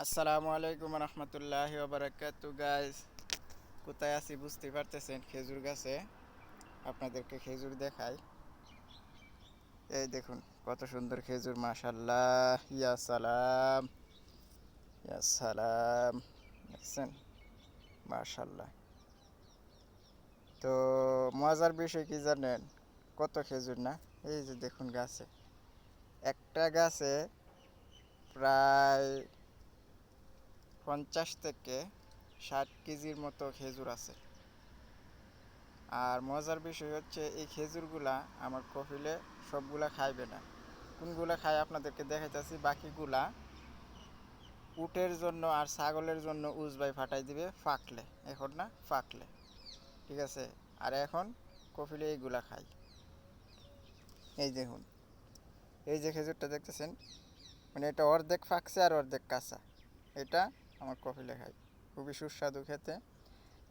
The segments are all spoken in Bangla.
আসসালামু আলাইকুম রহমতুল্লাহি ওবারাকাতু গাইস। কোথায় আছি বুঝতে পারতেছেন? খেজুর গাছে। আপনাদেরকে খেজুর দেখাই। এই দেখুন কত সুন্দর খেজুর, মাশাল্লাহ, ইয়া সালাম, ইয়া সালাম। দেখছেন? মাশাল্লাহ। তো মজার বিষয় কি জানেন? কত খেজুর না, এই যে দেখুন গাছে, একটা গাছে প্রায় 50 থেকে 60 কেজির মতো খেজুর আছে। আর মজার বিষয় হচ্ছে এই খেজুরগুলা আমার কফিলে সবগুলা খাইবে না। কোনগুলা খায় আপনাদেরকে দেখাইতেছি। বাকিগুলা উটের জন্য আর ছাগলের জন্য উজবাই ফাটাই দিবে ফাকলে, এখন না ফাকলে, ঠিক আছে। আর এখন কফিলে এইগুলা খাই। এই দেখুন, এই যে খেজুরটা দেখতেছেন, মানে এটা অর্ধেক ফাকছে আর অর্ধেক কাঁচা। এটা আমার কফিলে খাই, খুবই সুস্বাদু খেতে।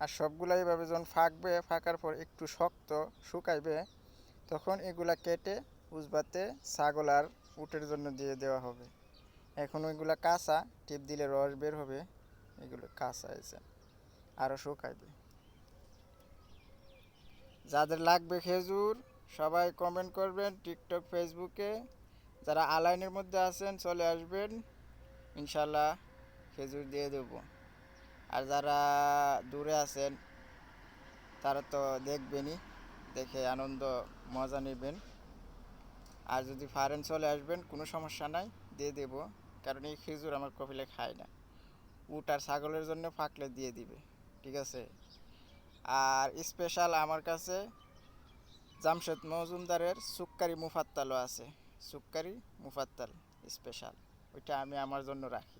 আর সবগুলা এইভাবে যখন ফাঁকবে, ফাঁকার পর একটু শক্ত শুকাইবে, তখন এগুলা কেটে উজবাতে ছাগল আর উটের জন্য দিয়ে দেওয়া হবে। এখন ওইগুলা কাঁচা, টিপ দিলে রস বের হবে। এগুলো কাঁচা আছে, আরও শুকাইবে। যাদের লাগবে খেজুর সবাই কমেন্ট করবেন টিকটক, ফেসবুকে। যারা আলাইনের মধ্যে আছেন চলে আসবেন, ইনশাল্লাহ খেজুর দিয়ে দেব। আর যারা দূরে আছেন তারা তো দেখবেনই, দেখে আনন্দ মজা নেবেন। আর যদি পারেন চলে আসবেন, কোনো সমস্যা নাই, দিয়ে দেব। কারণ এই খেজুর আমার কপিলে খায় না। উট আর ছাগলের জন্য ফাঁকলে দিয়ে দিবে, ঠিক আছে। আর স্পেশাল আমার কাছে জামশেদ মজুমদারের সুক্কারি মুফাত্তালও আছে। সুক্কারি মুফাত্তাল স্পেশাল, ওইটা আমি আমার জন্য রাখি।